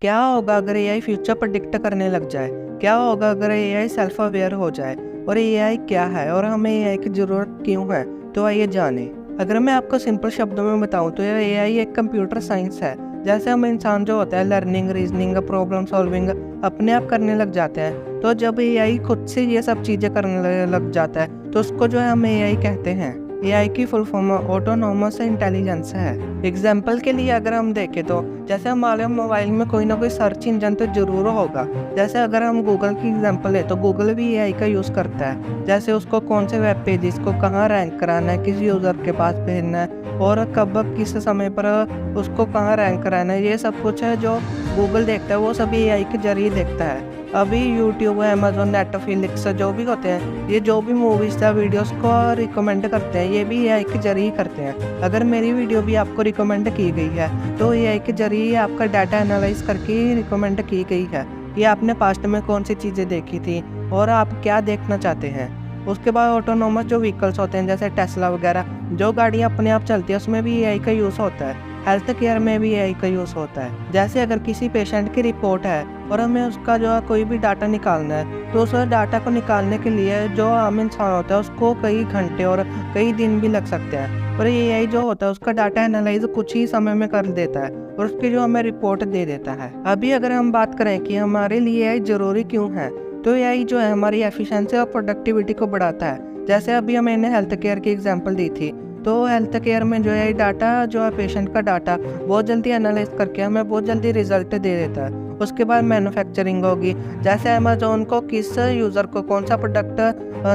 क्या होगा अगर एआई फ्यूचर प्रेडिक्ट करने लग जाए? क्या होगा अगर एआई सेल्फ अवेयर हो जाए? और एआई क्या है और हमें एआई की ज़रूरत क्यों है? तो आइए जानें। अगर मैं आपको सिंपल शब्दों में बताऊं तो यह एआई एक कंप्यूटर साइंस है। जैसे हम इंसान जो होता है लर्निंग, रीजनिंग, प्रॉब्लम सॉल्विंग अपने आप करने लग जाते हैं। तो जब एआई खुद से ये सब चीज़ें करने लग जाता है तो उसको जो है हम एआई कहते हैं। एआई की फुल फॉर्म ऑटोनोमस इंटेलिजेंस है। एग्जाम्पल के लिए अगर हम देखें तो जैसे हमारे मोबाइल में कोई ना कोई सर्च इंजन तो जरूर होगा। जैसे अगर हम गूगल की एग्जाम्पल है तो गूगल भी एआई का यूज़ करता है। जैसे उसको कौन से वेब पेजेस को कहाँ रैंक कराना है, किस यूज़र के पास भेजना है और कब किस समय पर उसको कहाँ रैंक कराना है, ये सब कुछ है जो गूगल देखता है, वो सभी एआई के जरिए देखता है। अभी यूट्यूब, अमेजोन, नेटफ्लिक्स जो भी होते हैं, ये जो भी मूवीज़ या वीडियोस को रिकमेंड करते हैं, ये भी एआई के जरिए करते हैं। अगर मेरी वीडियो भी आपको रिकमेंड की गई है तो एआई के जरिए आपका डाटा एनालाइज करके रिकमेंड की गई है कि आपने पास्ट में कौन सी चीज़ें देखी थी और आप क्या देखना चाहते हैं। उसके बाद ऑटोनोमस जो व्हीकल्स होते हैं जैसे टेस्ला वगैरह, जो गाड़ियाँ अपने आप चलती है उसमें भी एआई का यूज़ होता है। हेल्थ केयर में भी एआई का यूज़ होता है। जैसे अगर किसी पेशेंट की रिपोर्ट है और हमें उसका जो है कोई भी डाटा निकालना है तो उस डाटा को निकालने के लिए जो आम इंसान होता है उसको कई घंटे और कई दिन भी लग सकते हैं। और एआई जो होता है उसका डाटा एनालाइज कुछ ही समय में कर देता है और उसकी जो हमें रिपोर्ट दे देता है। अभी अगर हम बात करें कि हमारे लिए एआई ज़रूरी क्यों है, तो एआई जो है हमारी एफिशिएंसी और प्रोडक्टिविटी को बढ़ाता है। जैसे अभी मैंने हेल्थ केयर की एग्जांपल दी थी, तो हेल्थ केयर में जो है डाटा जो है पेशेंट का डाटा बहुत जल्दी एनालाइज करके हमें बहुत जल्दी रिजल्ट दे देता है। उसके बाद मैन्युफैक्चरिंग होगी, जैसे अमेजोन को किस यूज़र को कौन सा प्रोडक्ट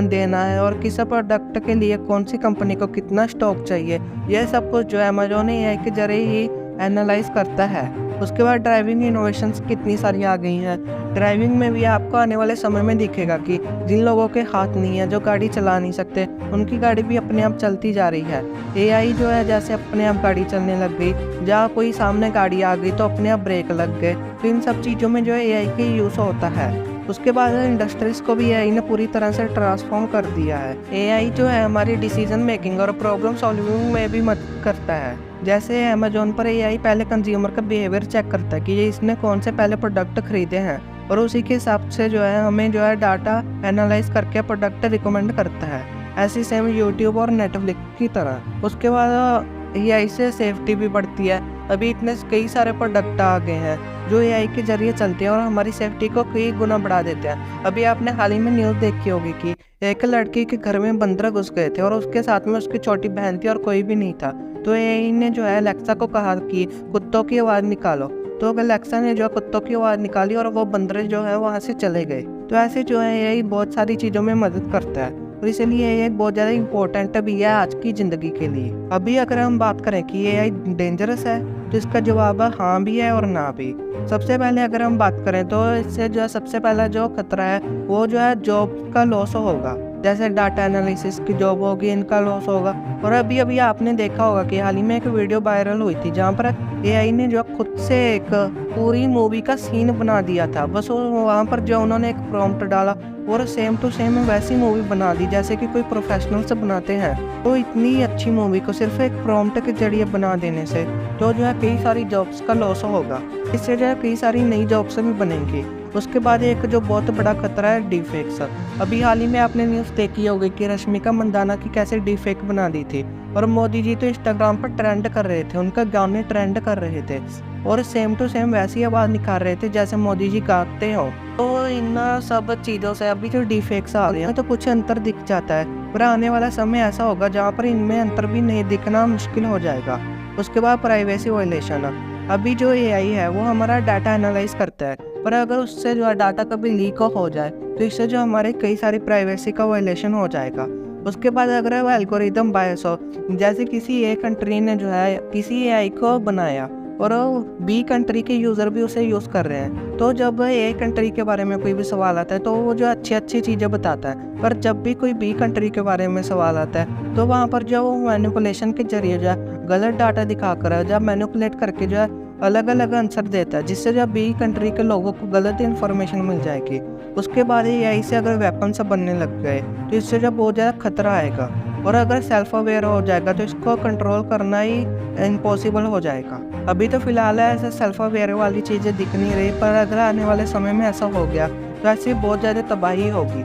देना है और किस प्रोडक्ट के लिए कौन सी कंपनी को कितना स्टॉक चाहिए, यह सब कुछ जो है अमेजोन एआई के जरिए ही एनालाइज करता है। उसके बाद ड्राइविंग इनोवेशंस कितनी सारी आ गई हैं। ड्राइविंग में भी आपको आने वाले समय में दिखेगा कि जिन लोगों के हाथ नहीं है, जो गाड़ी चला नहीं सकते, उनकी गाड़ी भी अपने आप चलती जा रही है। एआई जो है जैसे अपने आप गाड़ी चलने लग गई, जहाँ कोई सामने गाड़ी आ गई तो अपने आप ब्रेक लग गए। तो इन सब चीज़ों में जो है एआई का यूज़ होता है। उसके बाद इंडस्ट्रीज को भी एआई ने पूरी तरह से ट्रांसफॉर्म कर दिया है। एआई जो है हमारी डिसीजन मेकिंग और प्रॉब्लम सॉल्विंग में भी मदद करता है। जैसे अमेजोन पर एआई पहले कंज्यूमर का बिहेवियर चेक करता है कि ये इसने कौन से पहले प्रोडक्ट खरीदे हैं और उसी के हिसाब से जो है हमें जो है डाटा एनालाइज करके प्रोडक्ट रिकमेंड करता है। ऐसी सेम यूट्यूब और नेटफ्लिक्स की तरह। उसके बाद एआई से सेफ्टी भी बढ़ती है। अभी इतने कई सारे प्रोडक्ट आ गए हैं जो एआई के जरिए चलते हैं और हमारी सेफ्टी को कई गुना बढ़ा देते हैं। अभी आपने हाल ही में न्यूज़ देखी होगी कि एक लड़की के घर में बंदर घुस गए थे और उसके साथ में उसकी छोटी बहन थी और कोई भी नहीं था। तो एआई ने जो है अलेक्सा को कहा कि कुत्तों की आवाज़ निकालो, तो अलेक्सा ने जो है कुत्तों की आवाज़ निकाली और वो बंदर जो है वहाँ से चले गए। तो ऐसे जो है एआई बहुत सारी चीज़ों में मदद करता है और इसलिए ये बहुत ज़्यादा इम्पोर्टेंट भी है आज की ज़िंदगी के लिए। अभी अगर हम बात करें कि एआई डेंजरस है तो इसका जवाब है हाँ भी है और ना भी। सबसे पहले अगर हम बात करें तो इससे जो है सबसे पहला जो खतरा है वो जो है जॉब का लॉस होगा। जैसे डाटा एनालिसिस की जॉब होगी, इनका लॉस होगा। और अभी अभी आपने देखा होगा कि हाल ही में एक वीडियो वायरल हुई थी जहाँ पर एआई ने जो खुद से एक पूरी मूवी का सीन बना दिया था। बस वहाँ पर जो उन्होंने एक प्रॉम्प्ट डाला और सेम टू सेम वैसी मूवी बना दी जैसे कि कोई प्रोफेशनल से बनाते हैं। तो इतनी अच्छी मूवी को सिर्फ एक प्रॉम्प्ट के जरिए बना देने से तो जो है कई सारी जॉब्स का लॉस होगा। इससे जो है कई सारी नई जॉब्स भी बनेंगी। उसके बाद एक जो बहुत बड़ा खतरा है डीफेक्स। अभी हाल ही में आपने न्यूज़ देखी होगी कि रश्मिका मंदाना की कैसे डीफेक बना दी थी और मोदी जी तो इंस्टाग्राम पर ट्रेंड कर रहे थे, उनका गाने ट्रेंड कर रहे थे और सेम टू सेम वैसी आवाज़ निकाल रहे थे जैसे मोदी जी गाते हो। तो इन सब चीज़ों से अभी जो डीफेक्स आ रहे हैं तो कुछ अंतर दिख जाता है, पर आने वाला समय ऐसा होगा जहाँ पर इनमें अंतर भी नहीं दिखना मुश्किल हो जाएगा। उसके बाद प्राइवेसी वायलेशन। अभी जो एआई है वो हमारा डाटा एनालाइज करता है, पर अगर उससे जो है डाटा कभी लीक हो जाए तो इससे जो हमारे कई सारी प्राइवेसी का वायलेशन हो जाएगा। उसके बाद अगर वो एल्गोरिदम बायस हो, जैसे किसी एक कंट्री ने जो है किसी एआई को बनाया और बी कंट्री के यूज़र भी उसे यूज़ कर रहे हैं, तो जब ए कंट्री के बारे में कोई भी सवाल आता है तो वो जो अच्छी अच्छी चीज़ें बताता है, पर जब भी कोई बी कंट्री के बारे में सवाल आता है तो वहाँ पर जो मैनिपुलेशन के जरिए जो है गलत डाटा दिखाकर जब मैनिपुलेट करके जो है अलग अलग आंसर देता है, जिससे जब बी कंट्री के लोगों को गलत इन्फॉर्मेशन मिल जाएगी। उसके बाद एआई से अगर वेपन सब बनने लग गए तो इससे जब बहुत ज़्यादा खतरा आएगा और अगर सेल्फ अवेयर हो जाएगा तो इसको कंट्रोल करना ही इम्पॉसिबल हो जाएगा। अभी तो फिलहाल ऐसे सेल्फ अवेयर वाली चीज़ें दिख नहीं रही, पर अगर आने वाले समय में ऐसा हो गया तो ऐसी बहुत ज़्यादा तबाही होगी।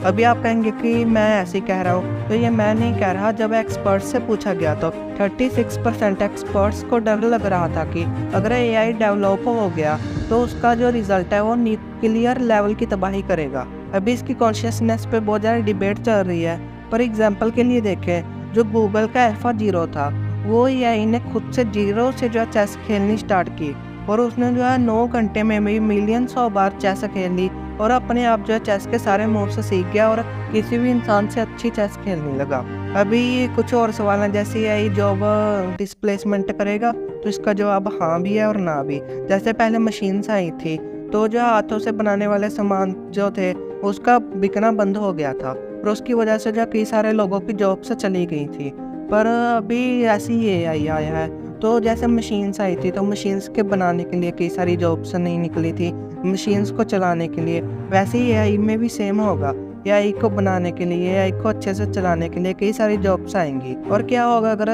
अभी आप कहेंगे कि मैं ऐसे ही कह रहा हूँ, तो ये मैं नहीं कह रहा। जब एक्सपर्ट्स से पूछा गया तो 36% एक्सपर्ट्स को डर लग रहा था कि अगर एआई डेवलप हो गया तो उसका जो रिजल्ट है वो न्यूक्लियर लेवल की तबाही करेगा। अभी इसकी कॉन्शियसनेस पे बहुत ज़्यादा डिबेट चल रही है। पर एग्जाम्पल के लिए देखें, जो गूगल का AlphaZero था, वो एआई ने खुद से जीरो से जो है चेस खेलनी स्टार्ट की, और उसने जो है 9 घंटे में भी मिलियंस ऑफ बार चेस खेल ली और अपने आप जो है चेस के सारे मूव से सीख गया और किसी भी इंसान से अच्छी चेस खेलने लगा। अभी कुछ और सवाल हैं, जैसे एआई जॉब डिस्प्लेसमेंट करेगा, तो इसका जवाब हाँ भी है और ना भी। जैसे पहले मशीन्स आई थी तो जो हाथों से बनाने वाले सामान जो थे उसका बिकना बंद हो गया था, और उसकी वजह से जो कई सारे लोगों की जॉब्स चली गई थी। पर अभी ऐसी एआई आया है, तो जैसे मशीन्स आई थी तो मशीन्स के बनाने के लिए कई सारी जॉब्स नहीं निकली थी, मशीन्स को चलाने के लिए। वैसे ही एआई में भी सेम होगा, एआई को बनाने के लिए, एआई को अच्छे से चलाने के लिए कई सारी जॉब्स आएंगी। और क्या होगा अगर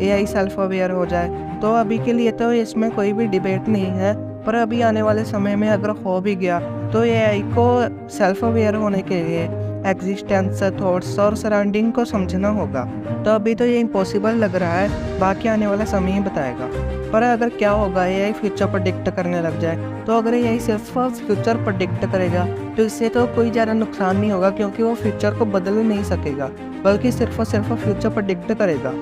एआई सेल्फ अवेयर हो जाए? तो अभी के लिए तो इसमें कोई भी डिबेट नहीं है, पर अभी आने वाले समय में अगर हो भी गया तो एआई को सेल्फ अवेयर होने के लिए एग्जिस्टेंस, थॉट्स और सराउंडिंग को समझना होगा। तो अभी तो ये इम्पॉसिबल लग रहा है, बाकी आने वाला समय ही बताएगा। पर अगर क्या होगा, एआई फ्यूचर प्रेडिक्ट करने लग जाए, तो अगर एआई सिर्फ फ्यूचर प्रेडिक्ट करेगा तो इससे तो कोई ज़्यादा नुकसान नहीं होगा, क्योंकि वो फ्यूचर को बदल नहीं सकेगा, बल्कि सिर्फ और सिर्फ फ्यूचर प्रेडिक्ट करेगा।